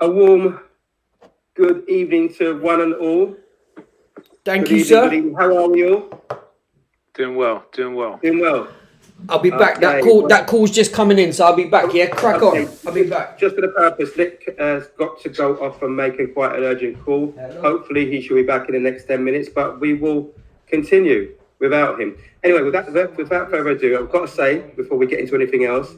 A warm good evening to one and all. Thank Good you, evening, good sir. evening. How are we all? Doing well, doing well. Doing well. I'll be back. Okay. That call's just coming in, so I'll be back. Yeah, crack Okay. on. I'll be back. Just for the purpose, Nick has got to go off and making quite an urgent call. Hopefully, he should be back in the next 10 minutes, but we will continue without him. Anyway, without further ado, I've got to say, before we get into anything else,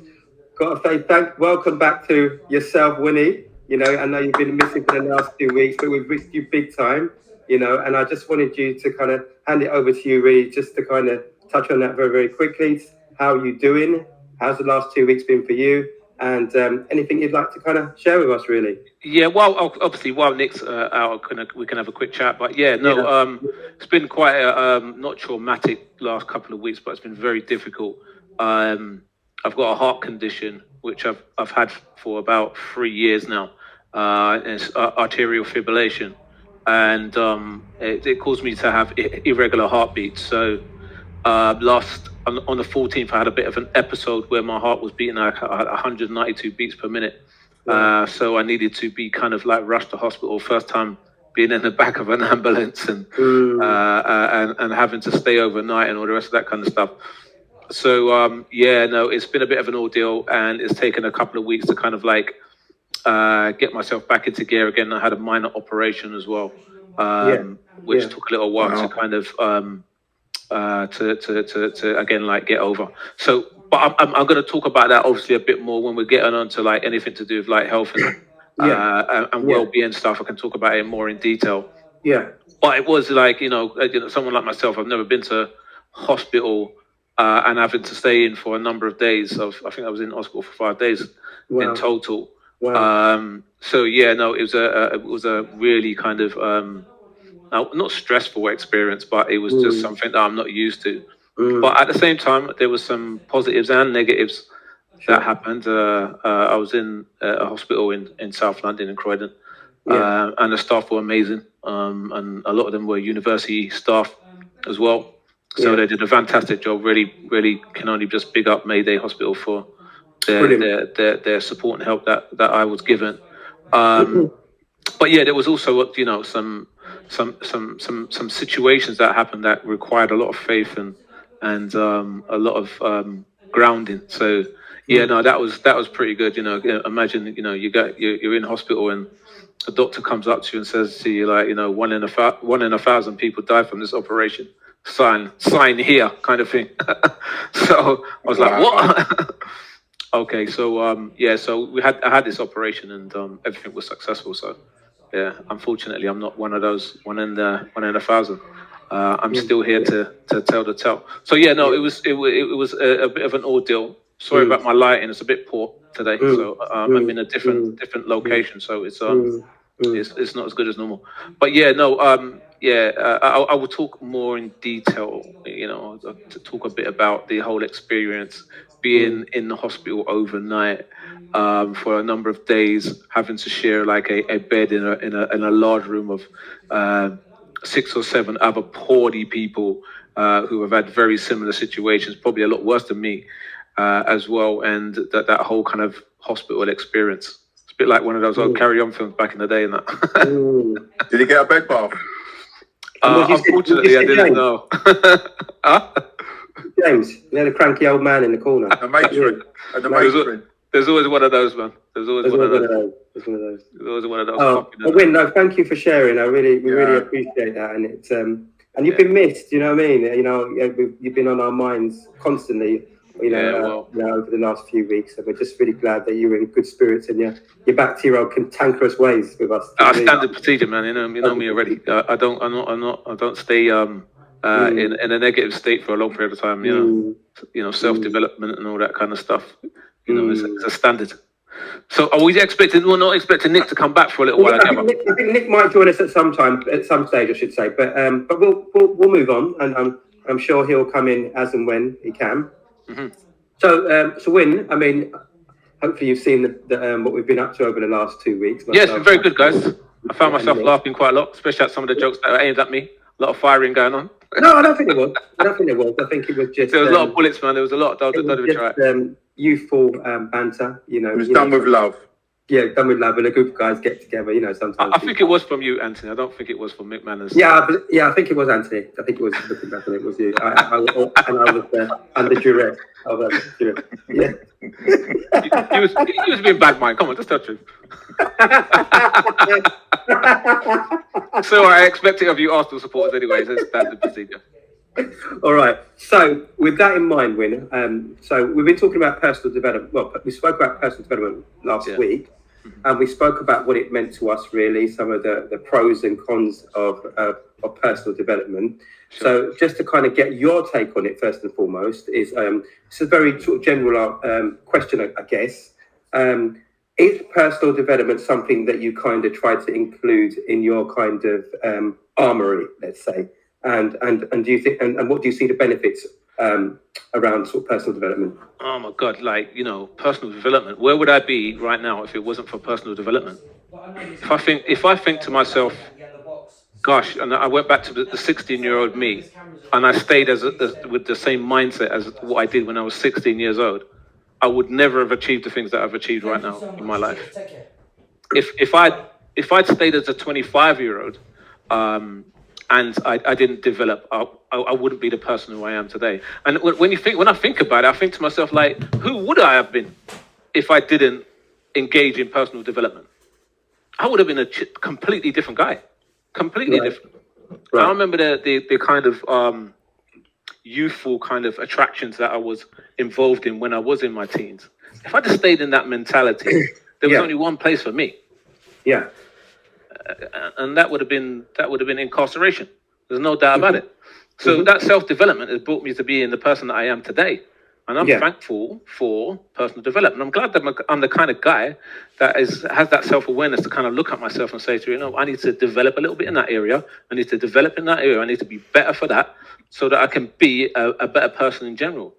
got to say welcome back to yourself, Winnie. You know, I know you've been missing for the last 2 weeks, but we've missed you big time. You know, and I just wanted you to kind of hand it over to you, really, just to kind of touch on that very, very quickly. How are you doing? How's the last 2 weeks been for you? And anything you'd like to kind of share with us, really? Yeah, well, obviously, while Nick's out, we can have a quick chat. But yeah, no, it's been quite a not traumatic last couple of weeks, but it's been very difficult. I've got a heart condition which I've had for about 3 years now. It's arterial fibrillation, and it caused me to have irregular heartbeats. So last on the 14th, I had a bit of an episode where my heart was beating like 192 beats per minute. So I needed to be kind of like rushed to hospital. First time being in the back of an ambulance and having to stay overnight and all the rest of that kind of stuff. So yeah, no, it's been a bit of an ordeal, and it's taken a couple of weeks to kind of like get myself back into gear again. I had a minor operation as well, which took a little while to kind of to again like get over. So, but I'm going to talk about that obviously a bit more when we're getting on to like anything to do with like health and well-being stuff. I can talk about it more in detail. Yeah. But it was like someone like myself. I've never been to hospital and having to stay in for a number of days. I think I was in hospital for 5 days in total. Wow. So yeah, no, it was a really kind of not stressful experience, but it was just something that I'm not used to. But at the same time, there was some positives and negatives that happened. I was in a hospital in South London in Croydon, and the staff were amazing, and a lot of them were university staff as well. So they did a fantastic job. Really, really can only just big up Mayday Hospital for their support and help that I was given. But yeah, there was also some situations that happened that required a lot of faith and a lot of grounding. So yeah, no, that was pretty good. Imagine you're in hospital and a doctor comes up to you and says to you like, one in a thousand people die from this operation. Sign here, kind of thing. So I was like, what? Okay, so so I had this operation and everything was successful. So yeah, unfortunately, I'm not one of those one in a thousand. I'm still here to tell the tale. So yeah, no, it was a bit of an ordeal. Sorry about my lighting; it's a bit poor today. So I'm in a different location, so it's not as good as normal. But yeah, no, I will talk more in detail. To talk a bit about the whole experience being in the hospital overnight for a number of days, having to share like a bed in a large room of 6 or 7 other poorly people who have had very similar situations, probably a lot worse than me as well, and that whole kind of hospital experience. It's a bit like one of those old Carry On films back in the day, and that. Did he get a bed bath? Unfortunately, I didn't know. James, you had a cranky old man in the corner. A matron. There's always one of those, man. There's always one of those. There's one of those. There's always one of those. Oh, Win, no, thank you for sharing. We really appreciate that, and it's and you've been missed. You know what I mean? You've been on our minds constantly. Over the last few weeks, and we're just really glad that you're in good spirits and you're back to your old cantankerous ways with us. Standard procedure, man. You know me already. I don't stay in a negative state for a long period of time. Self-development and all that kind of stuff. It's a standard. So are we expecting? We're not expecting Nick to come back for a little while. I think Nick might join us at some stage, I should say. But we'll move on, and I'm sure he'll come in as and when he can. Mm-hmm. So Win, I mean, hopefully you've seen what we've been up to over the last 2 weeks. Yes, it's been very good, guys. I found myself laughing quite a lot, especially at some of the jokes that were aimed at me. A lot of firing going on. No, I don't think it was. I think it was just... There was a lot of bullets, man. There was a lot. Don't even try it. Youthful banter, It was done with love. done with love, and a group of guys get together. Sometimes. I think it was from you, Anthony. I don't think it was from Mick Manners. Yeah, I think it was Anthony. I think it was looking back on it was you. I was under duress. Yeah. He was being bad mind. Come on, just tell the truth. So I expect it of you Arsenal supporters anyways. That's standard procedure. All right. So with that in mind, Win, so we've been talking about personal development. Well, we spoke about personal development last week, and we spoke about what it meant to us, really, some of the pros and cons of personal development. Sure. So just to kind of get your take on it, first and foremost, it's a very sort of general question, I guess. Is personal development something that you kind of try to include in your kind of armory, let's say? And do you think and what do you see the benefits around sort of personal development? Oh my God, personal development. Where would I be right now if it wasn't for personal development? If I think to myself, gosh, and I went back to the 16-year-old me, and I stayed with the same mindset as what I did when I was 16 years old, I would never have achieved the things that I've achieved right now in my life. If I'd stayed as a 25-year-old, and I didn't develop, I wouldn't be the person who I am today. And when I think about it, I think to myself, like, who would I have been if I didn't engage in personal development? I would have been a completely different guy, completely different. Right. I remember the kind of youthful kind of attractions that I was involved in when I was in my teens. If I just stayed in that mentality, there was only one place for me. Yeah. And that would have been incarceration. There's no doubt about it. So that self-development has brought me to being the person that I am today. And I'm thankful for personal development. I'm glad that I'm the kind of guy that has that self-awareness to kind of look at myself and say to you, I need to develop a little bit in that area. I need to develop in that area. I need to be better for that so that I can be a better person in general.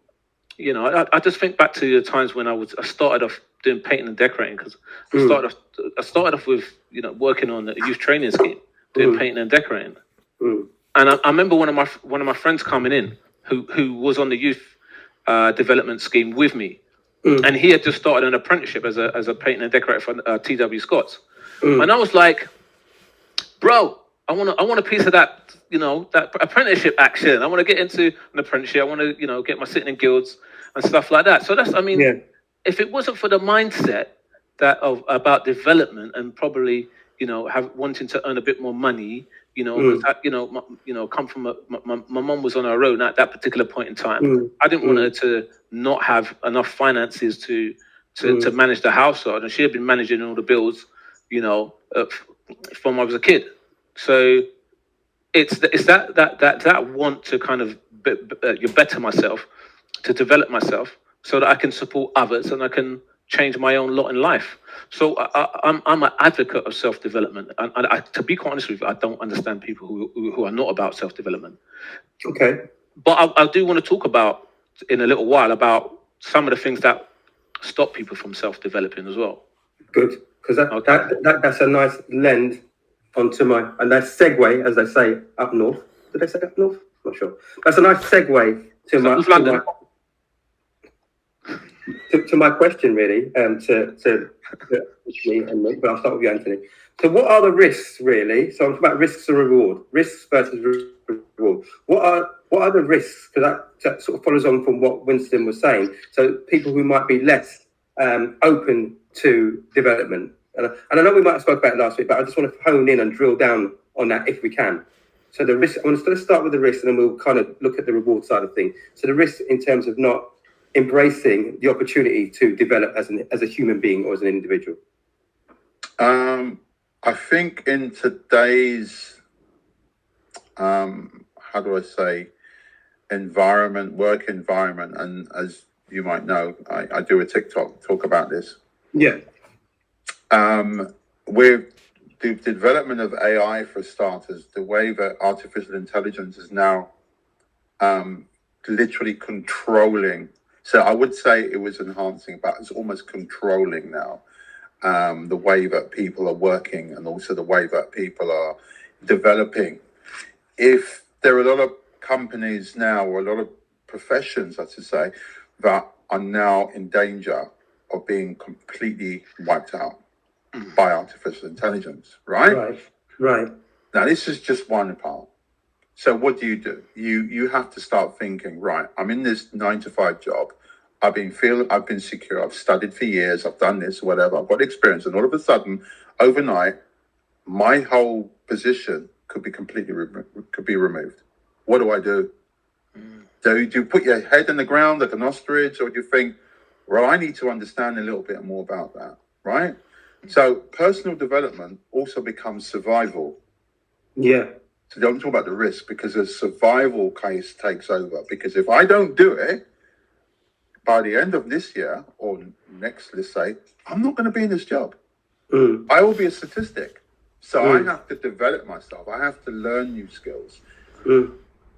I just think back to the times when I started off doing painting and decorating, because I started off with working on a youth training scheme, doing painting and decorating. And I remember one of my friends coming in who was on the youth development scheme with me, and he had just started an apprenticeship as a painting and decorator for TW Scott's, and I was like, bro, I want a piece of that, that apprenticeship action. I want to get into an apprenticeship. I want to, get my sitting in guilds and stuff like that. So if it wasn't for the mindset about development and probably, wanting to earn a bit more money, come from my mom was on her own at that particular point in time. I didn't want her to not have enough finances to manage the household, and she had been managing all the bills, from I was a kid. So it's that want to kind of better myself, to develop myself, so that I can support others and I can change my own lot in life. So I'm an advocate of self-development, and to be quite honest with you, I don't understand people who are not about self-development. Okay. But I do want to talk about in a little while about some of the things that stop people from self-developing as well. Good, because that's a nice lend onto a nice segue, as they say up north. Did they say up north? Not sure. That's a nice segue to my question, really. To me and me, but I'll start with you, Anthony. So, what are the risks, really? So, I'm talking about risks and reward. Risks versus reward. What are the risks? Because that sort of follows on from what Winston was saying. So, people who might be less open to development. And I know we might have spoke about it last week, but I just want to hone in and drill down on that if we can. So the risk, I'm going to start with the risk, and then we'll kind of look at the reward side of things. So the risk in terms of not embracing the opportunity to develop as a human being or as an individual. I think in today's, how do I say, work environment, and as you might know, I do a TikTok talk about this. Yeah. With the development of AI, for starters, the way that artificial intelligence is now literally controlling. So I would say it was enhancing, but it's almost controlling now the way that people are working, and also the way that people are developing. If there are a lot of companies now, or a lot of professions, I should say, that are now in danger of being completely wiped out. by artificial intelligence, right? Right. Right. Now, this is just one part. So what do? You have to start thinking, right, I'm in this 9 to 5 job. I've been secure. I've studied for years. I've done this, whatever. I've got experience. And all of a sudden, overnight, my whole position could be completely removed. What do I do? Do you put your head in the ground like an ostrich, or do you think, well, I need to understand a little bit more about that, right? So personal development also becomes survival. Yeah. So don't talk about the risk, because a survival case takes over. Because if I don't do it by the end of this year or next, let's say, I'm not going to be in this job. I will be a statistic. So I have to develop myself. I have to learn new skills.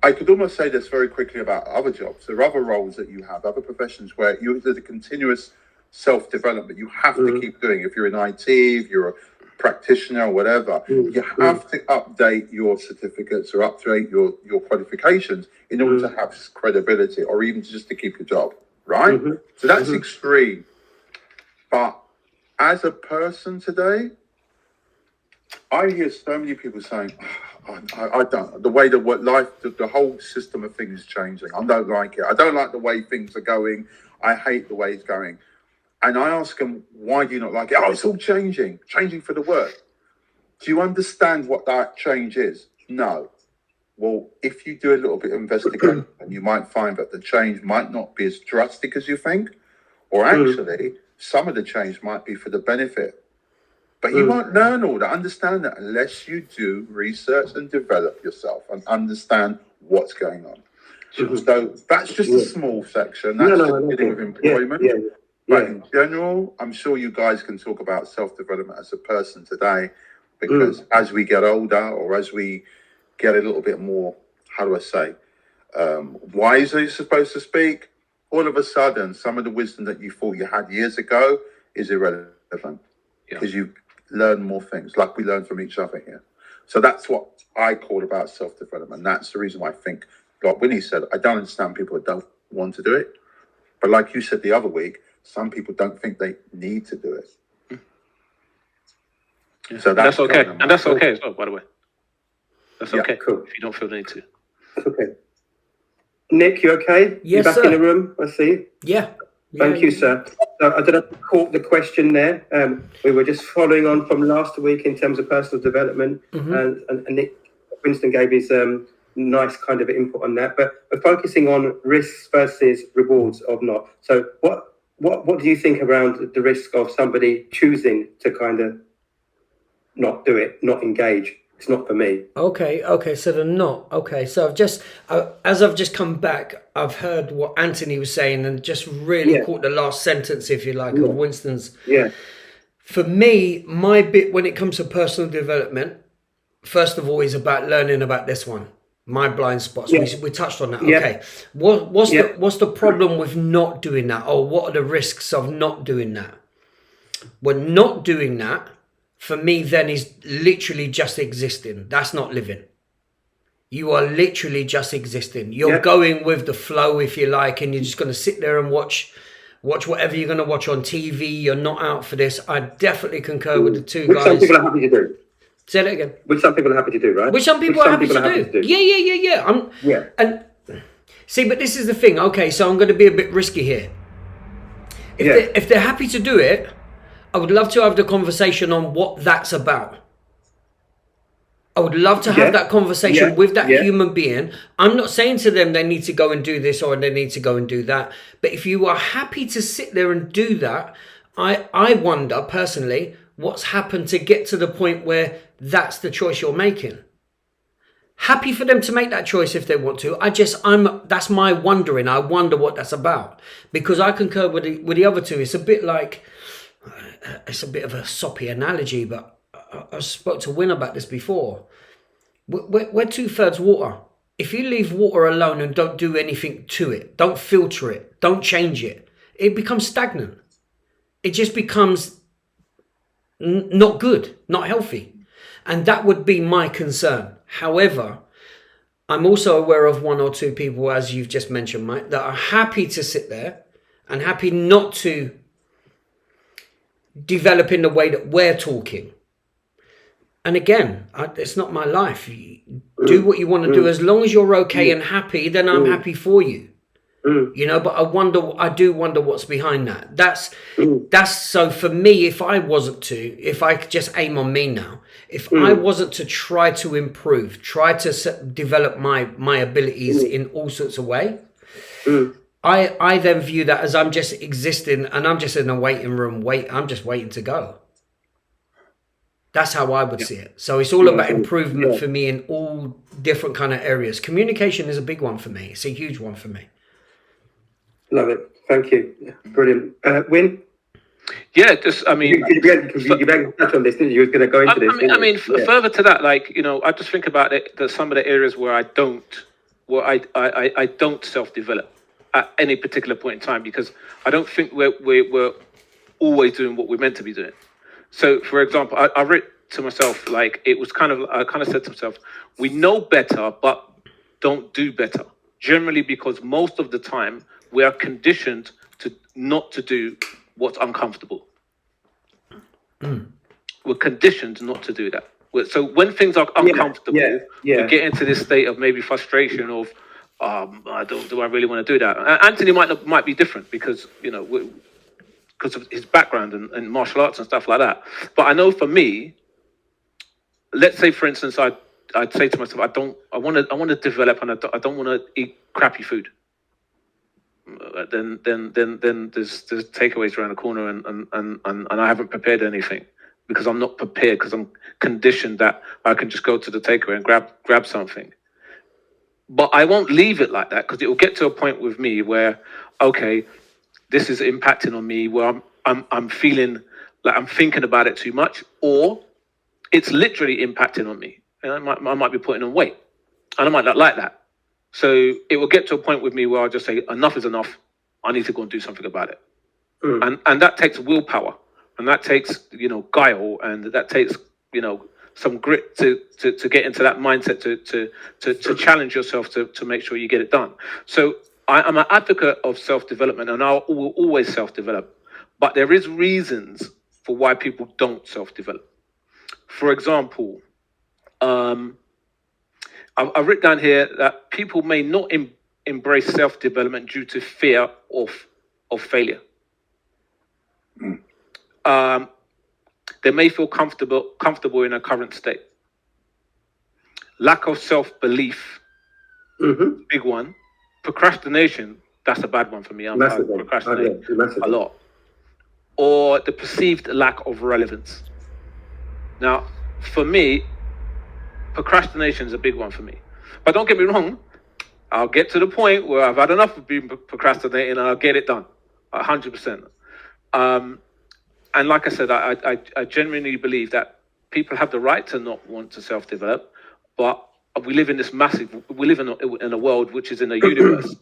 I could almost say this very quickly about other jobs. There are other roles that you have, other professions where there's a continuous self-development you have to keep doing. If you're in IT, if you're a practitioner or whatever, you have to update your certificates or update your qualifications in order to have credibility, or even just to keep your job, right? So that's extreme. But as a person today, I hear so many people saying, I don't, the way the life, the whole system of things is changing. I don't like it. I don't like the way things are going. I hate the way it's going. And I ask them, why do you not like it? Oh, it's all changing for the worse. Do you understand what that change is? No. Well, if you do a little bit of investigation, you might find that the change might not be as drastic as you think, or actually some of the change might be for the benefit. But you won't learn all that, understand that, unless you do research and develop yourself and understand what's going on. So that's just a small section. That's just dealing with employment. But in general, I'm sure you guys can talk about self-development as a person today, because as we get older, or as we get a little bit more, how do I say, wiser, you're supposed to speak, all of a sudden, some of the wisdom that you thought you had years ago is irrelevant, because you learn more things, like we learn from each other here. So that's what I call about self-development. That's the reason why I think, like Winnie said, I don't understand people that don't want to do it. But like you said the other week, some people don't think they need to do it. So that's okay. And that's okay as well, by the way. That's okay. Cool. If you don't feel the need to. Okay. Nick, you okay? Yes, You're back sir. in the room, I see. Yeah. Thank you, sir. So I don't know if you caught the question there. We were just following on from last week in terms of personal development, and Nick Winston gave his nice kind of input on that. But we're focusing on risks versus rewards of not. So what do you think around the risk of somebody choosing to kind of not do it, not engage? It's not for me. Okay, so they're not. Okay, so as I've just come back, I've heard what Anthony was saying and just really caught the last sentence, if you like, of Winston's. Yeah. For me, my bit when it comes to personal development, first of all, is about learning about this one, my blind spots. Yeah. We touched on that. Yeah. Okay, what's the problem with not doing that, or what are the risks of not doing that? Well, not doing that, for me, then, is literally just existing. That's not living. You are literally just existing. You're going with the flow, if you like, and you're just going to sit there and watch whatever you're going to watch on TV. You're not out for this. I definitely concur with the two Which guys. some people are happy to do. Say that again. Which some people are happy to do, right? Which some people are happy to do. Yeah. And see, but this is the thing. Okay, so I'm going to be a bit risky here. If they're happy to do it, I would love to have the conversation on what that's about. I would love to have that conversation with that human being. I'm not saying to them they need to go and do this or they need to go and do that. But if you are happy to sit there and do that, I wonder personally what's happened to get to the point where that's the choice you're making. Happy for them to make that choice if they want to. That's my wondering. I wonder what that's about. Because I concur with the other two. It's a bit like, it's a bit of a soppy analogy, but I spoke to Win about this before. We're 2/3 water. If you leave water alone and don't do anything to it, don't filter it, don't change it, it becomes stagnant. It just becomes not good, not healthy. And that would be my concern. However, I'm also aware of one or two people, as you've just mentioned, Mike, that are happy to sit there and happy not to develop in the way that we're talking. And again, it's not my life. Do what you want to do. As long as you're okay and happy, then I'm happy for you. You know, but I do wonder what's behind that. That's so for me, if I could just aim on me now, if I wasn't to try to improve, try to develop my abilities in all sorts of ways, I then view that as I'm just existing and I'm just in a waiting room, I'm just waiting to go. That's how I would see it. So it's all about improvement for me in all different kind of areas. Communication is a big one for me. It's a huge one for me. Love it. Thank you. Brilliant. Win? Yeah, just, I mean... You began to touch on this, didn't you? You were going to go into this. Further to that, like, you know, I just think about it, that some of the areas where I don't self-develop at any particular point in time, because I don't think we're always doing what we're meant to be doing. So, for example, I read to myself, like, I said to myself, we know better, but don't do better. Generally, because most of the time we are conditioned to not to do what's uncomfortable. We're conditioned not to do that. So when things are uncomfortable, we get into this state of maybe frustration of, do I really want to do that? Anthony might be different because, you know, because of his background and martial arts and stuff like that. But I know for me, let's say, for instance, I'd say to myself, I want to develop, and I don't want to eat crappy food. Then there's takeaways around the corner, and I haven't prepared anything because I'm not prepared, because I'm conditioned that I can just go to the takeaway and grab something. But I won't leave it like that, because it will get to a point with me where, okay, this is impacting on me, where I'm feeling like I'm thinking about it too much, or it's literally impacting on me. And I might be putting on weight, and I might not like that. So it will get to a point with me where I'll just say, enough is enough. I need to go and do something about it. And that takes willpower, and that takes, you know, guile, and that takes, you know, some grit to get into that mindset to challenge yourself to make sure you get it done. So I'm an advocate of self-development, and I will always self-develop. But there is reasons for why people don't self-develop. For example, I've written down here that people may not embrace self-development due to fear of failure. They may feel comfortable in a current state. Lack of self-belief, big one. Procrastination, that's a bad one for me. I procrastinate a lot. Or the perceived lack of relevance. Now, for me, procrastination is a big one for me. But don't get me wrong, I'll get to the point where I've had enough of being procrastinating and I'll get it done, 100%. And like I said, I genuinely believe that people have the right to not want to self-develop, but we live in in a world which is in a universe,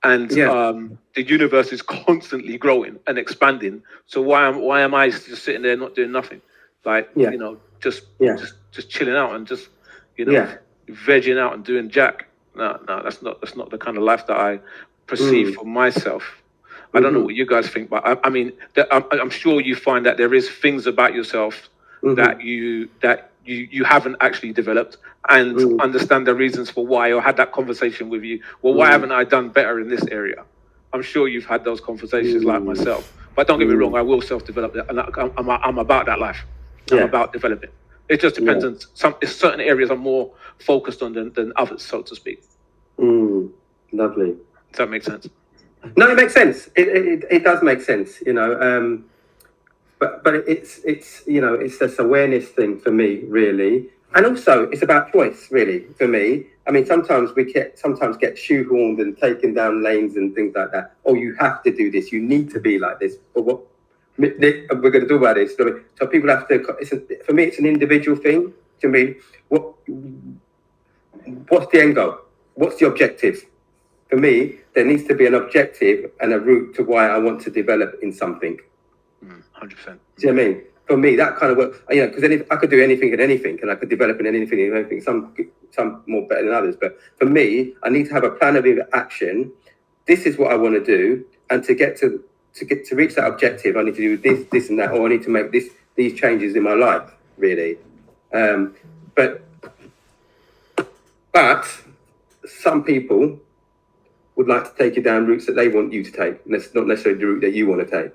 and the universe is constantly growing and expanding. So why am I just sitting there not doing nothing? Like, you know, just chilling out and just, you know, vegging out and doing jack. No, that's not the kind of life that I perceive for myself. I don't know what you guys think, but I mean, I'm sure you find that there is things about yourself that you haven't actually developed, and understand the reasons for why, or had that conversation with you. Well, why haven't I done better in this area? I'm sure you've had those conversations like myself. But don't get me wrong, I will self-develop, and I'm about that life. I'm about developing. It just depends on certain areas I'm more focused on than others, so to speak. Lovely. Does that make sense? No, it makes sense. It does make sense, you know. But it's you know, it's this awareness thing for me, really, and also it's about choice, really, for me. I mean, sometimes we get shoehorned and taken down lanes and things like that. Oh, you have to do this. You need to be like this. But what we're going to talk about this. So people have to. For me, it's an individual thing. To me, what's the end goal? What's the objective? For me, there needs to be an objective and a route to why I want to develop in something. 100%. Do you know what I mean? For me, that kind of work, you know, because then I could do anything and anything, and I could develop in anything and anything, some more better than others. But for me, I need to have a plan of action. This is what I want to do. And to get to to reach that objective, I need to do this and that, or I need to make these changes in my life, really. But some people would like to take you down routes that they want you to take, and that's not necessarily the route that you want to take.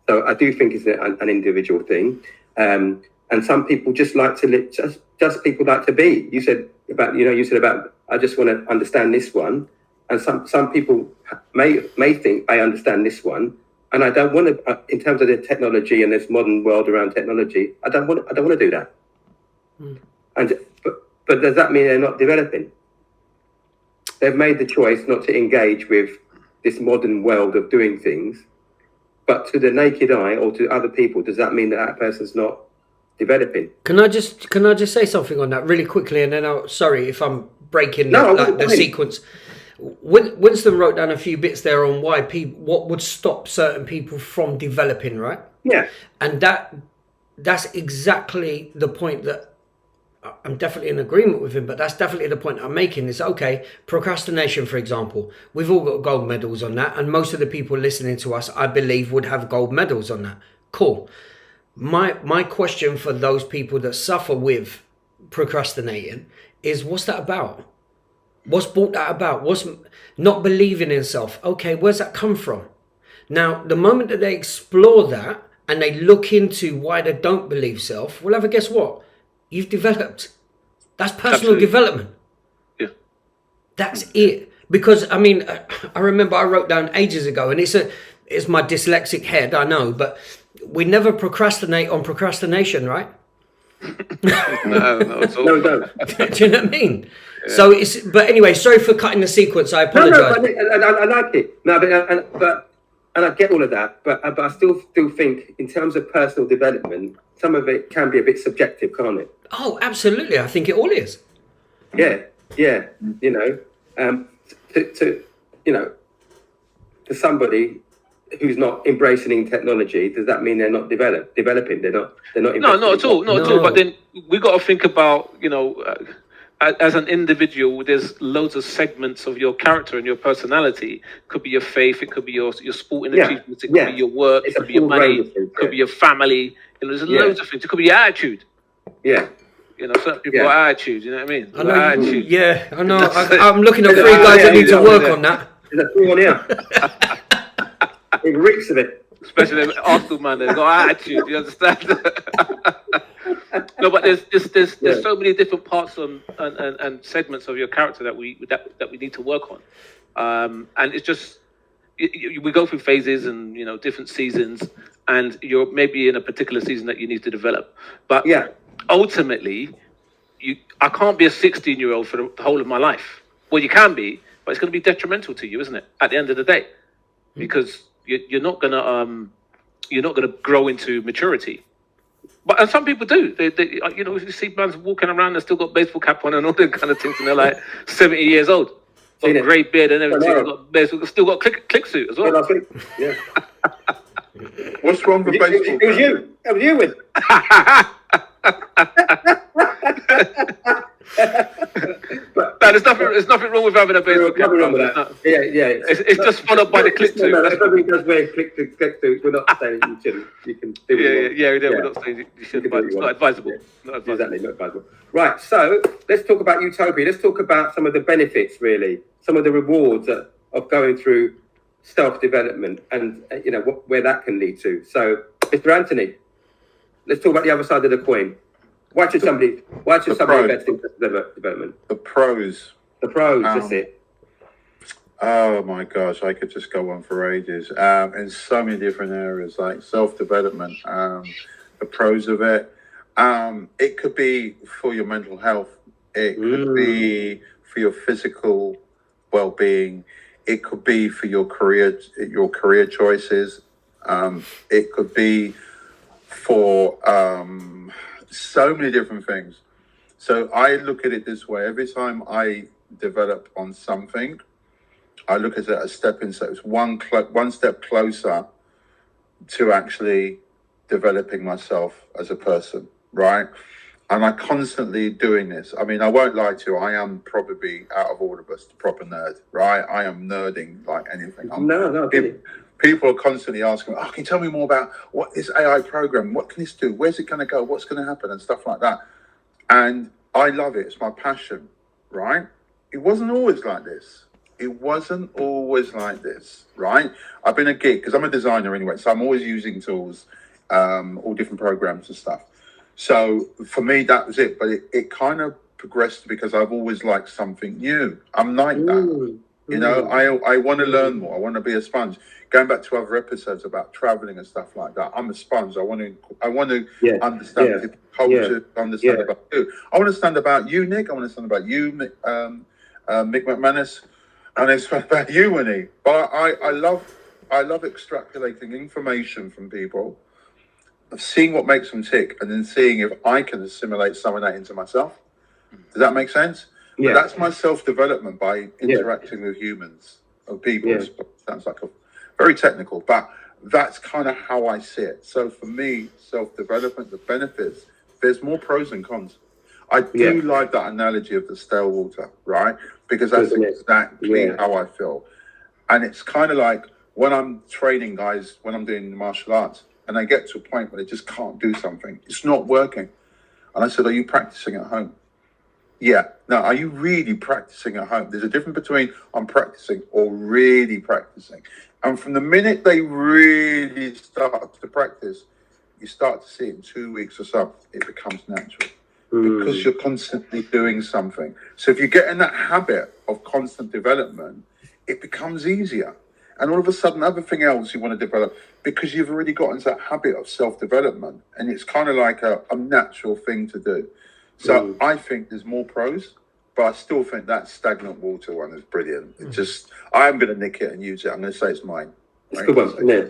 So I do think it's an individual thing. And some people just like to live, just people like to be. You said about I just want to understand this one, and some people may think I understand this one, and I don't want to. In terms of the technology and this modern world around technology, I don't want to do that. But does that mean they're not developing? They've made the choice not to engage with this modern world of doing things. But to the naked eye or to other people, does that mean that person's not developing? Can I just say something on that really quickly, and then sorry if I'm breaking the sequence. Winston wrote down a few bits there on what would stop certain people from developing, right? Yeah. And that's exactly the point that I'm definitely in agreement with him, but that's definitely the point I'm making is, okay, procrastination, for example, we've all got gold medals on that, and most of the people listening to us, I believe, would have gold medals on that. Cool. My question for those people that suffer with procrastinating is, what's that about? What's brought that about? What's not believing in self? Okay, where's that come from? Now, the moment that they explore that and they look into why they don't believe self, well, guess what? You've developed. That's personal development. Yeah. That's it. Because, I mean, I remember I wrote down ages ago, and it's my dyslexic head, I know, but we never procrastinate on procrastination, right? No, not at all. No, don't. Do you know what I mean? Yeah. So but anyway, sorry for cutting the sequence. I apologize. I like it. No, but I get all of that. But I still think, in terms of personal development, some of it can be a bit subjective, can't it? Oh, absolutely. I think it all is. Yeah. You know, to somebody who's not embracing technology, does that mean they're not developing? They're not. No, not at all. Not at all. But then we got to think about, as an individual, there's loads of segments of your character and your personality. Could be your faith, it could be your sporting achievements, it could be your work, it could be your money, it could be your family. There's loads of things. It could be your attitude. Yeah. Certain people have attitude. You know what I mean? I know. Attitude. Yeah, I know. I'm looking at 3 guys that need to work on that. There's a 3 on here. It reeks of it. Especially the Arsenal man, they've got attitude. You understand? No, but there's so many different parts and segments of your character that we need to work on, and it's just we go through phases and different seasons, and you're maybe in a particular season that you need to develop. But ultimately, I can't be a 16-year-old for the whole of my life. Well, you can be, but it's going to be detrimental to you, isn't it? At the end of the day, because you're not gonna grow into maturity. And some people do. They you see man's walking around, they've still got baseball cap on and all that kind of things, and they're like 70 years old, got a grey beard and everything. Still got click suit as well. Yeah. What's wrong with baseball? It was you. That was you with. There's nothing wrong with having a baseball cap. Nothing wrong with that. It's just followed by the click suit. No, everybody does wear click suits. We're not saying you shouldn't. You can do it. We're not saying you shouldn't, but it's not advisable. Exactly, not advisable. Right, so let's talk about utopia. Let's talk about some of the benefits, really, some of the rewards of going through self-development, and where that can lead to. So, Mr. Anthony, let's talk about the other side of the coin. Why should somebody invest in development? The pros. That's it. Oh my gosh, I could just go on for ages. In so many different areas, like self-development, the pros of it. It could be for your mental health. It could be for your physical well-being. It could be for your career choices. It could be for so many different things. So I look at it this way: every time I develop on something, I look at it as stepping stones, one step closer to actually developing myself as a person, right? And I'm constantly doing this. I mean, I won't lie to you, I am probably, out of all of us, the proper nerd, right? I am nerding like anything. people are constantly asking, "Oh, can you tell me more about what this AI program? What can this do? Where's it going to go? What's going to happen?" and stuff like that. And I love it. It's my passion, right? It wasn't always like this. It wasn't always like this, right? I've been a geek because I'm a designer anyway, so I'm always using tools, all different programs and stuff. So for me, that was it. But it kind of progressed because I've always liked something new. I'm like that. You know, I want to learn more. I want to be a sponge. Going back to other episodes about traveling and stuff like that, I'm a sponge. I want to understand different cultures, understand about you. I want to understand about you, Nick. I want to understand about you, Mick McManus. And it's about you, Winnie. But I love extrapolating information from people, of seeing what makes them tick, and then seeing if I can assimilate some of that into myself. Does that make sense? Yeah. But that's my self-development by interacting with humans or people. Yeah. Sounds like a very technical, but that's kind of how I see it. So for me, self-development, the benefits, there's more pros than cons. I do like that analogy of the stale water, right? Because that's exactly how I feel. And it's kind of like when I'm training guys, when I'm doing martial arts, and they get to a point where they just can't do something. It's not working. And I said, "Are you practicing at home?" "Yeah." "Now, are you really practicing at home?" There's a difference between I'm practicing or really practicing. And from the minute they really start to practice, you start to see it in 2 weeks or so, it becomes natural. Because you're constantly doing something. So if you get in that habit of constant development, it becomes easier. And all of a sudden, everything else you want to develop, because you've already got into that habit of self-development. And it's kind of like a natural thing to do. So I think there's more pros, but I still think that stagnant water one is brilliant. It just, I'm going to nick it and use it. I'm going to say it's mine. It's a good one. Yeah.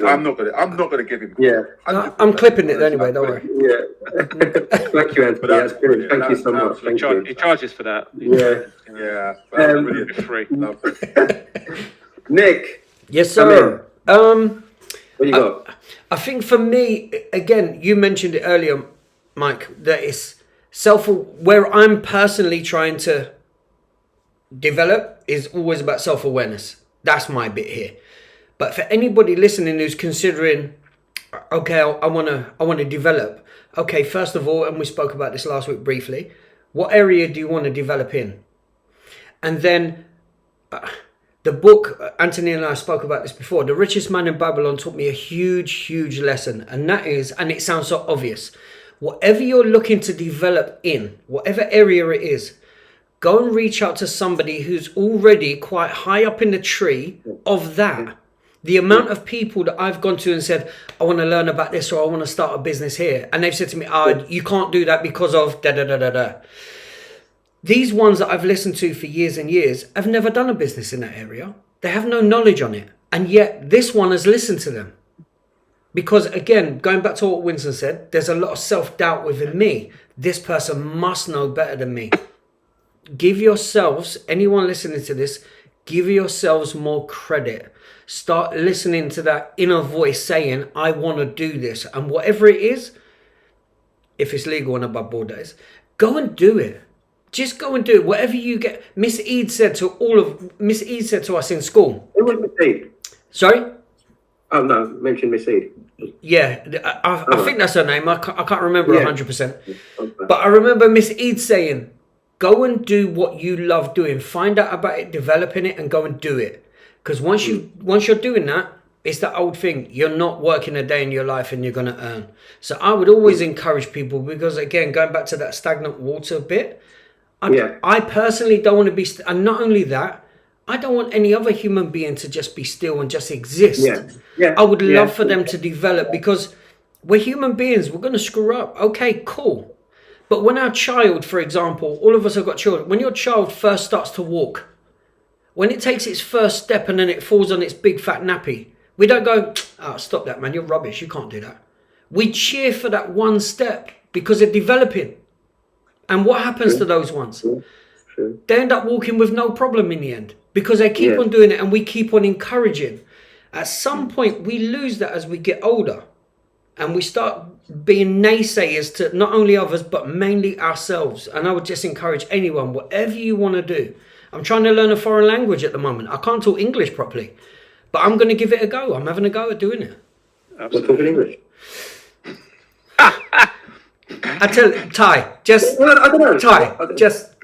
I'm not gonna give him. Yeah, I'm clipping it anyway. Don't worry. Yeah. Thank you, Anthony. That's brilliant. Thank you so much. Thank you. He charges for that. Yeah. Brilliant. Free. Nick. Yes, sir. What you got? I think for me, again, you mentioned it earlier, Mike, that it's where I'm personally trying to develop is always about self-awareness. That's my bit here. But for anybody listening who's considering, okay, I want to develop. Okay, first of all, and we spoke about this last week briefly, what area do you want to develop in? And then the book, Anthony and I spoke about this before, The Richest Man in Babylon taught me a huge lesson. And that is, and it sounds so obvious, whatever you're looking to develop in, whatever area it is, go and reach out to somebody who's already quite high up in the tree of that. The amount of people that I've gone to and said, "I want to learn about this," or "I want to start a business here," and they've said to me, "You can't do that because of da-da-da-da-da." These ones that I've listened to for years and years have never done a business in that area. They have no knowledge on it. And yet this one has listened to them. Because again, going back to what Winston said, there's a lot of self-doubt within me. This person must know better than me. Give yourselves, anyone listening to this, give yourselves more credit. Start listening to that inner voice saying, "I want to do this." And whatever it is, if it's legal and above board days, go and do it. Just go and do it. Whatever you get. Miss Eid said to us in school. Who was Miss Eid? Sorry? Oh no, mention Miss Eid. Yeah, I think that's her name. I can't remember 100%. But I remember Miss Eid saying, go and do what you love doing. Find out about it, developing it, and go and do it. Because once you're doing that, it's that old thing. You're not working a day in your life and you're going to earn. So I would always encourage people, because again, going back to that stagnant water bit, I personally don't want to be, and not only that, I don't want any other human being to just be still and just exist. I would love for them to develop, because we're human beings. We're going to screw up. Okay, cool. But when our child, for example, all of us have got children. When your child first starts to walk, when it takes its first step and then it falls on its big fat nappy, we don't go, "Oh, stop that, man. You're rubbish. You can't do that." We cheer for that one step because they're developing. And what happens to those ones? They end up walking with no problem in the end, because they keep on doing it and we keep on encouraging. At some point, we lose that as we get older, and we start being naysayers to not only others, but mainly ourselves. And I would just encourage anyone, whatever you want to do. I'm trying to learn a foreign language at the moment. I can't talk English properly, But I'm going to give it a go. I'm having a go at doing it. We're talking English. I tell Ty, just Well, I don't know. Ty, just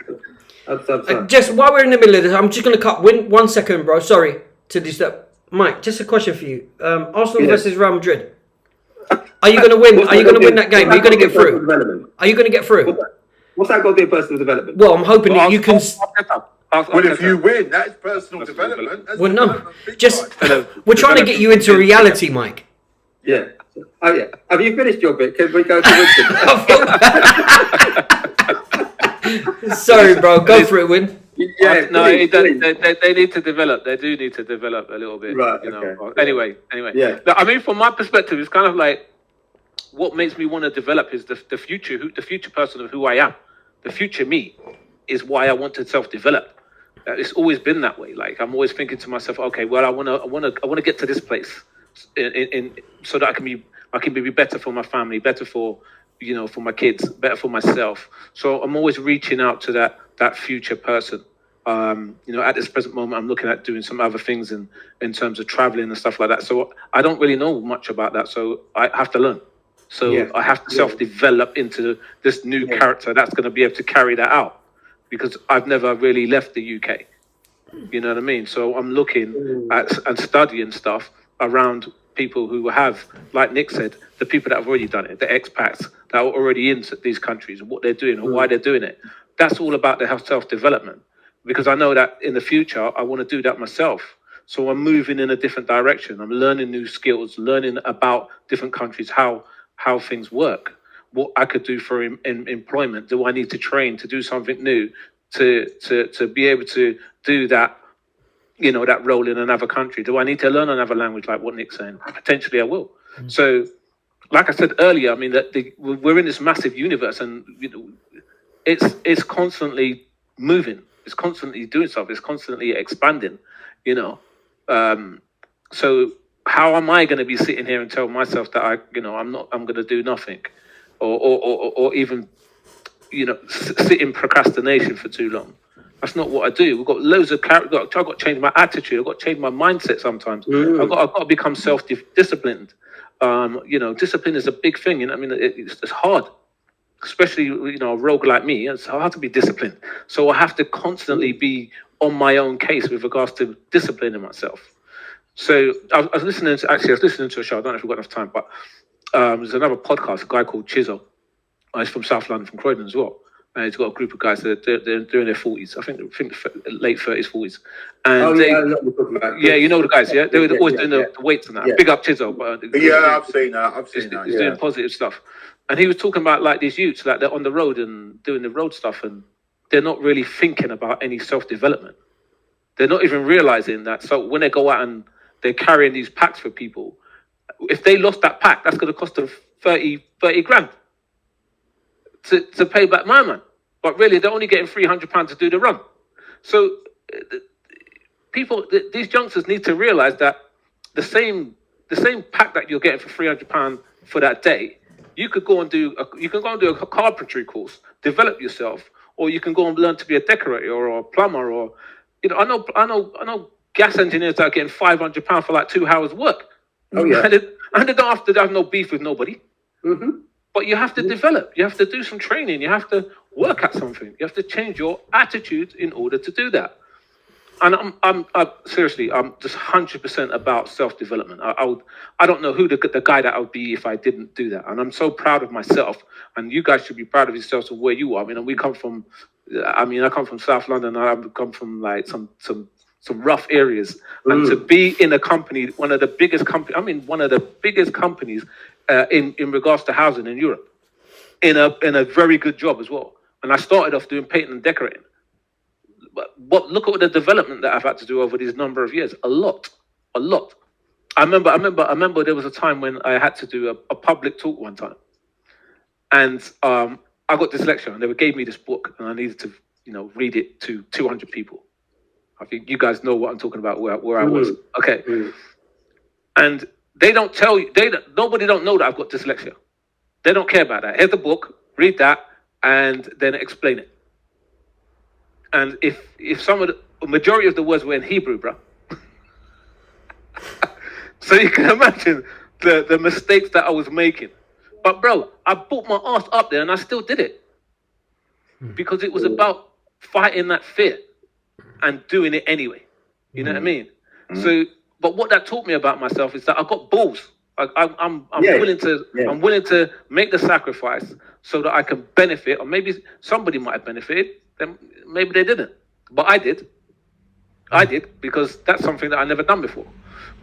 I'm just while we're in the middle of this, I'm just going to cut 1 second, bro. Sorry to disturb. Mike, just a question for you. Arsenal versus Real Madrid. Are you going to win? Are you going to win that game? Are you going to get through? Are you going to get through? What's that got to do with personal development? Well, I'm hoping that you can. Well, if you win, that's personal development. That's Well, no, development, big just time. we're trying to get you into reality, Mike. Yeah. Oh, yeah. Have you finished your bit? Can we go to Winston? Sorry, bro. Go for it, Win. Yeah. No, please, please. they need to develop. They do need to develop a little bit. Right, You know. okay. Anyway. Yeah. I mean, from my perspective, it's kind of like what makes me want to develop is the future. The future person of who I am. The future me is why I want to self-develop. It's always been that way. Like I'm always thinking to myself, okay, well, I want to get to this place, so that I can be better for my family, better for for my kids, better for myself. So I'm always reaching out to that future person. At this present moment, I'm looking at doing some other things in terms of traveling and stuff like that. So I don't really know much about that. So I have to learn. So Yeah. I have to self-develop into this new character that's going to be able to carry that out, because I've never really left the UK. You know what I mean? So I'm looking at and studying stuff around people who have, like Nick said, the people that have already done it, the expats that are already in these countries, and what they're doing or why they're doing it. That's all about their self-development, because I know that in the future I want to do that myself. So I'm moving in a different direction. I'm learning new skills, learning about different countries, how things work, what I could do for employment. Do I need to train to do something new to be able to do that, that role in another country? Do I need to learn another language, like what Nick's saying? Potentially I will. So, like I said earlier, I mean, that we're in this massive universe, and it's constantly moving. It's constantly doing stuff. It's constantly expanding. So how am I going to be sitting here and tell myself that I'm going to do nothing, or even, sit in procrastination for too long? That's not what I do. We've got loads of character. I've got to change my attitude. I've got to change my mindset sometimes. I've got to become self-disciplined. Discipline is a big thing. I mean, it's hard, especially, a rogue like me. It's hard to be disciplined. So I have to constantly be on my own case with regards to disciplining myself. So I was listening to a show. I don't know if we've got enough time, but there's another podcast, a guy called Chizzo. He's from South London, from Croydon as well. And he's got a group of guys that they're in their 40s. I think late 30s, 40s. And I know what you're talking about. yeah, you know the guys, yeah? They were always doing the weights and that. Yeah. Big up Chizzo. Yeah, I've seen that. He's doing positive stuff. And he was talking about like these youths, like they're on the road and doing the road stuff, and they're not really thinking about any self-development. They're not even realizing that. So when they go out and they're carrying these packs for people, if they lost that pack, that's going to cost them 30 grand to pay back my man. But really, they're only getting £300 to do the run. So these youngsters need to realize that the same pack that you're getting for £300 for that day, you could go and do a carpentry course, develop yourself, or you can go and learn to be a decorator or a plumber, or I know gas engineers that are getting £500 for like 2 hours work. Oh yeah. And they don't have to have no beef with nobody. Mm-hmm. But you have to develop. You have to do some training. You have to work at something. You have to change your attitude in order to do that. And I'm seriously, I'm just 100% about self-development. I don't know who the guy that I would be if I didn't do that. And I'm so proud of myself. And you guys should be proud of yourselves of where you are. I mean, I come from South London. I come from like some rough areas. And to be in a company, one of the biggest companies in regards to housing in Europe, in a very good job as well. And I started off doing painting and decorating. But look at the development that I've had to do over these number of years. A lot. I remember there was a time when I had to do a public talk one time, and I got dyslexia, and they gave me this book, and I needed to read it to 200 people. I think you guys know what I'm talking about, where I was. Okay. And they don't tell you, nobody don't know that I've got dyslexia. They don't care about that. Here's the book, read that, and then explain it. And if some of the majority of the words were in Hebrew, bro, So you can imagine the mistakes that I was making. But bro, I brought my ass up there and I still did it. Because it was about fighting that fear and doing it anyway. You know what I mean? So, but what that taught me about myself is that I got balls. I'm willing to make the sacrifice so that I can benefit, or maybe somebody might have benefited, then maybe they didn't. But I did. I did, because that's something that I never done before.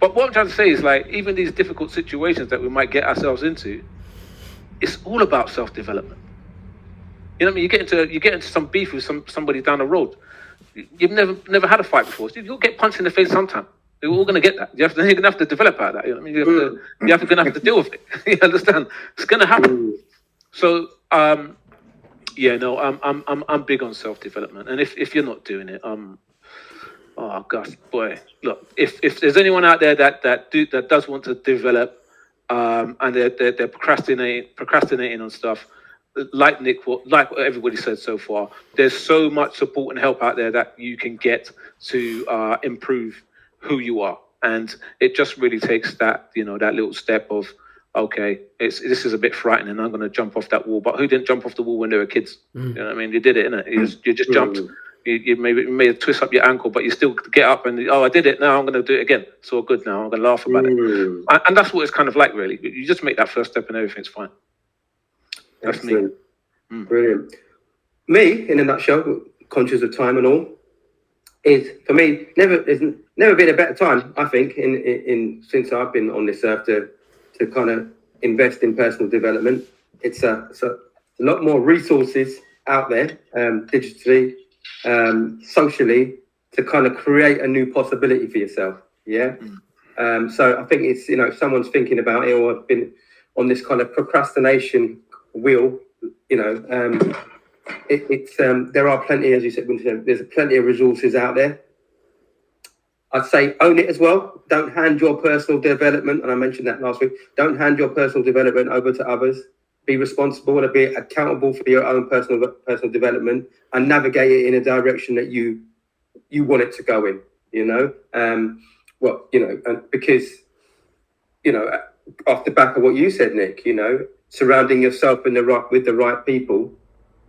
But what I'm trying to say is, like, even these difficult situations that we might get ourselves into, it's all about self-development. You know what I mean? You get into some beef with somebody down the road. You've never had a fight before. So you'll get punched in the face sometime. You're all gonna get that. You're gonna have to develop out of that. You know what I mean? You're gonna have to deal with it. You understand? It's gonna happen. So I'm big on self-development, and if you're not doing it, oh gosh, boy, look, if there's anyone out there that does want to develop, and they're procrastinating on stuff, like Nick, like what everybody said so far, there's so much support and help out there that you can get to improve who you are, and it just really takes that little step of, okay, this is a bit frightening, I'm going to jump off that wall. But who didn't jump off the wall when they were kids? You know what I mean? You did it, innit? You just jumped. You may twist up your ankle, but you still get up and, I did it, now I'm going to do it again. It's all good now, I'm going to laugh about it. And that's what it's kind of like, really. You just make that first step and everything's fine. That's Excellent. Me. Brilliant. Me, in a nutshell, conscious of time and all, is, for me, never been a better time, I think, in since I've been on this earth to kind of invest in personal development. It's a lot more resources out there, digitally, socially, to kind of create a new possibility for yourself. Yeah. So I think it's, if someone's thinking about it or have been on this kind of procrastination wheel, there are plenty, as you said, there's plenty of resources out there. I'd say own it as well. Don't hand your personal development, and I mentioned that last week, don't hand your personal development over to others. Be responsible and be accountable for your own personal development, and navigate it in a direction that you want it to go in, because, off the back of what you said, Nick, surrounding yourself with the right people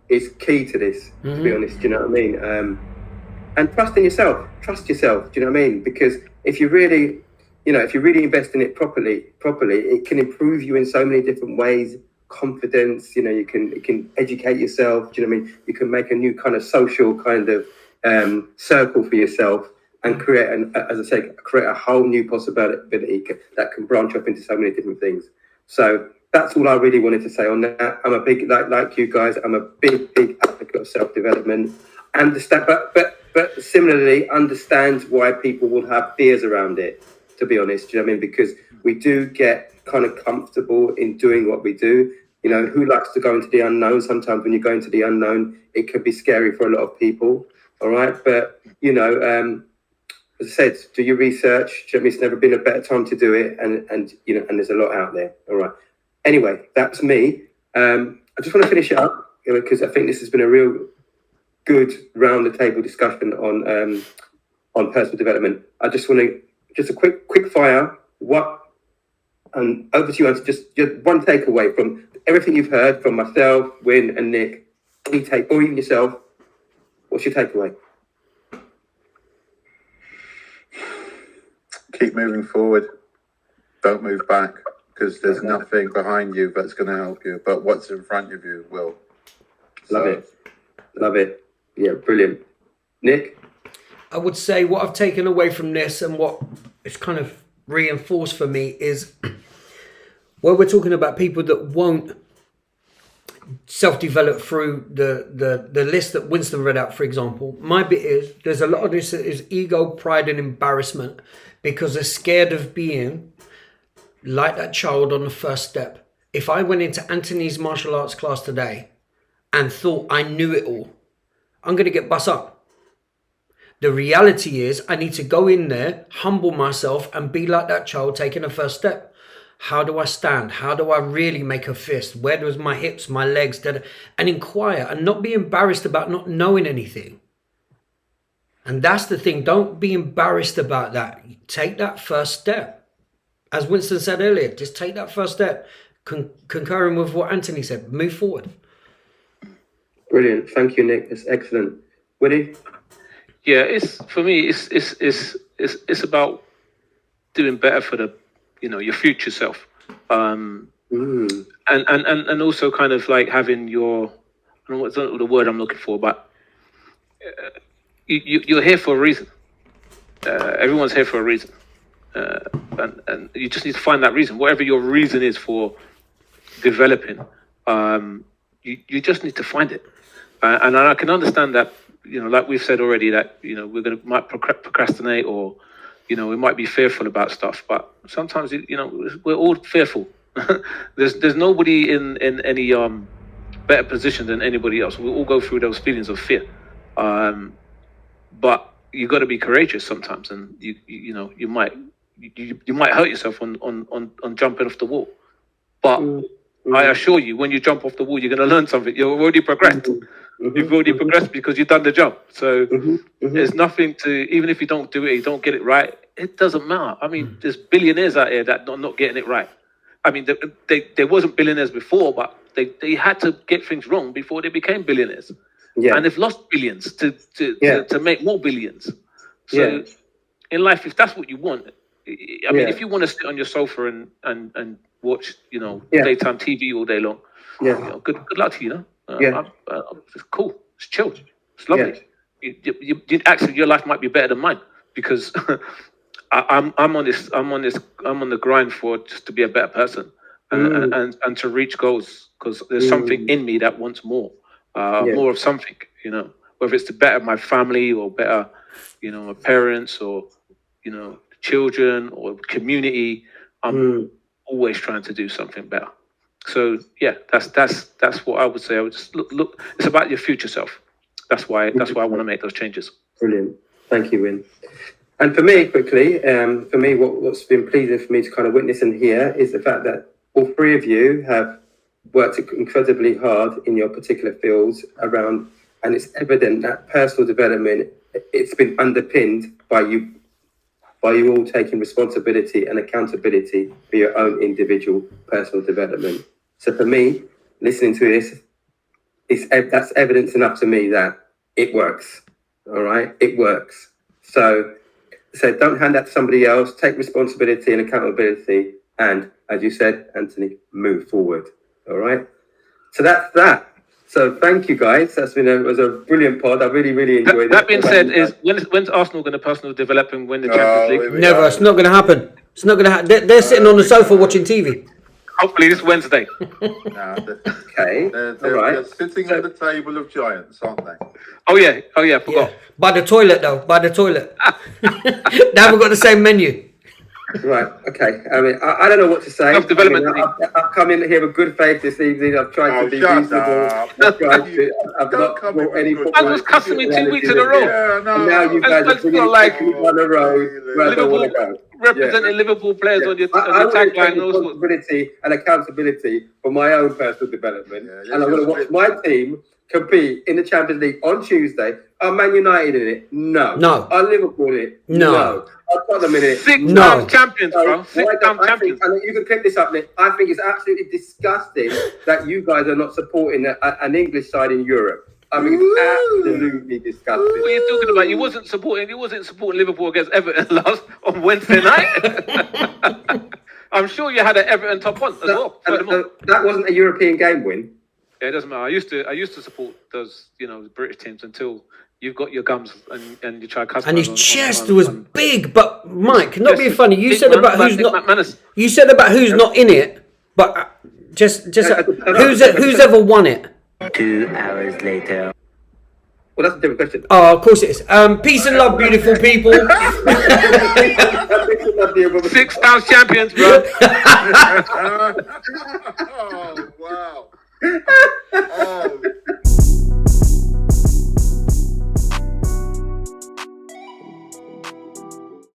is key to this, to be honest. Do you know what I mean? And trust yourself, do you know what I mean? Because if you really invest in it properly, it can improve you in so many different ways. Confidence, you can educate yourself. Do you know what I mean? You can make a new kind of social kind of circle for yourself and create a whole new possibility that can branch off into so many different things. So that's all I really wanted to say on that. I'm a big, like you guys, I'm a big advocate of self-development. Understand, but similarly, understand why people will have fears around it, to be honest. Do you know what I mean? Because we do get kind of comfortable in doing what we do. Who likes to go into the unknown? Sometimes when you go into the unknown, it can be scary for a lot of people. All right. But, as I said, do your research. Do you know what I mean? It's never been a better time to do it. And there's a lot out there. All right. Anyway, that's me. I just want to finish it up because I think this has been a real good round the table discussion on personal development. I just want to, just a quick fire. And over to you, Anthony, just one takeaway from everything you've heard from myself, Win, and Nick. Or even yourself. What's your takeaway? Keep moving forward. Don't move back, because there's nothing behind you that's going to help you. But what's in front of you will. Love it. Yeah, brilliant. Nick? I would say what I've taken away from this and what it's kind of reinforced for me is where we're talking about people that won't self-develop through the list that Winston read out, for example. My bit is there's a lot of this that is ego, pride and embarrassment because they're scared of being like that child on the first step. If I went into Anthony's martial arts class today and thought I knew it all, I'm going to get bust up. The reality is I need to go in there, humble myself and be like that child taking the first step. How do I stand? How do I really make a fist? Where does my hips, my legs, and inquire and not be embarrassed about not knowing anything. And that's the thing. Don't be embarrassed about that. Take that first step. As Winston said earlier, just take that first step. Concurring with what Anthony said, move forward. Brilliant. Thank you, Nick. That's excellent. Woody? Yeah, it's for me. It's about doing better for the, your future self, and also kind of like having your, I don't know the word I'm looking for, but you're here for a reason. Everyone's here for a reason, and you just need to find that reason, whatever your reason is for developing. You just need to find it, and I can understand that. Like we've said already, that might procrastinate, or we might be fearful about stuff. But sometimes we're all fearful. There's nobody in any better position than anybody else. We all go through those feelings of fear, but you got to be courageous sometimes, and you might hurt yourself on jumping off the wall. But I assure you, when you jump off the wall, you're going to learn something. You've already progressed. You've already progressed because you've done the jump. So there's nothing to, even if you don't do it, you don't get it right, it doesn't matter. I mean, there's billionaires out here that are not getting it right. I mean, there wasn't billionaires before, but they had to get things wrong before they became billionaires. Yeah. And they've lost billions to make more billions. So in life, if that's what you want, I mean, if you want to sit on your sofa and watch, daytime TV all day long, good luck to you, it's cool. It's chill. It's lovely. You actually, your life might be better than mine, because I'm on the grind for just to be a better person and to reach goals, because there's something in me that wants more of something, whether it's to better my family or better, my parents or, children or community. I'm always trying to do something better. So that's what I would say. I would just look. It's about your future self. That's why I want to make those changes. Brilliant. Thank you, Win. And for me, quickly, what's been pleasing for me to kind of witness and hear is the fact that all three of you have worked incredibly hard in your particular fields around, and it's evident that personal development, it's been underpinned by you all taking responsibility and accountability for your own individual personal development. So for me, listening to this, that's evidence enough to me that it works. All right, it works. So don't hand that to somebody else. Take responsibility and accountability, and as you said, Anthony, move forward. All right. So that's that. So thank you, guys. It was a brilliant pod. I really, really enjoyed it. That being said, when's Arsenal going to personally develop and win the Champions League? Never. It's not going to happen. It's not going to happen. They're sitting on the sofa watching TV. Hopefully this Wednesday. Okay. They're sitting at the table of giants, aren't they? Oh yeah. Forgot. Yeah. By the toilet, though. By the toilet. They haven't got the same menu. Right. Okay. I mean, I don't know what to say. Self-development. I've come in here with good faith this evening. I've tried to be reasonable. I've not brought any. I was cussing me 2 weeks in a row. Yeah, no. And now you guys are bringing like on the road where I don't want to go. Representing Liverpool players on your tagline. Responsibility and accountability for my own personal development, and I'm going to watch my team compete in the Champions League on Tuesday. Are Man United in it? No. Are Liverpool in it? No. Are Tottenham in it? Six-time champions, bro. Six-time champions. And you can clip this up, Nick. I think it's absolutely disgusting that you guys are not supporting an English side in Europe. I mean, it's absolutely disgusting. What are you talking about? You wasn't supporting Liverpool against Everton last on Wednesday night. I'm sure you had an Everton top one as well. That wasn't a European game win. Yeah, it doesn't matter. I used to support those, the British teams until you've got your gums and you try customers. And his chest was big, but Mike, not being funny, you said about who's not. You said about who's not in it, but just who's ever won it. 2 hours later. Well, that's a different question. Oh, of course it is. Peace and love, beautiful people. 6 times champions, bro. Oh, wow.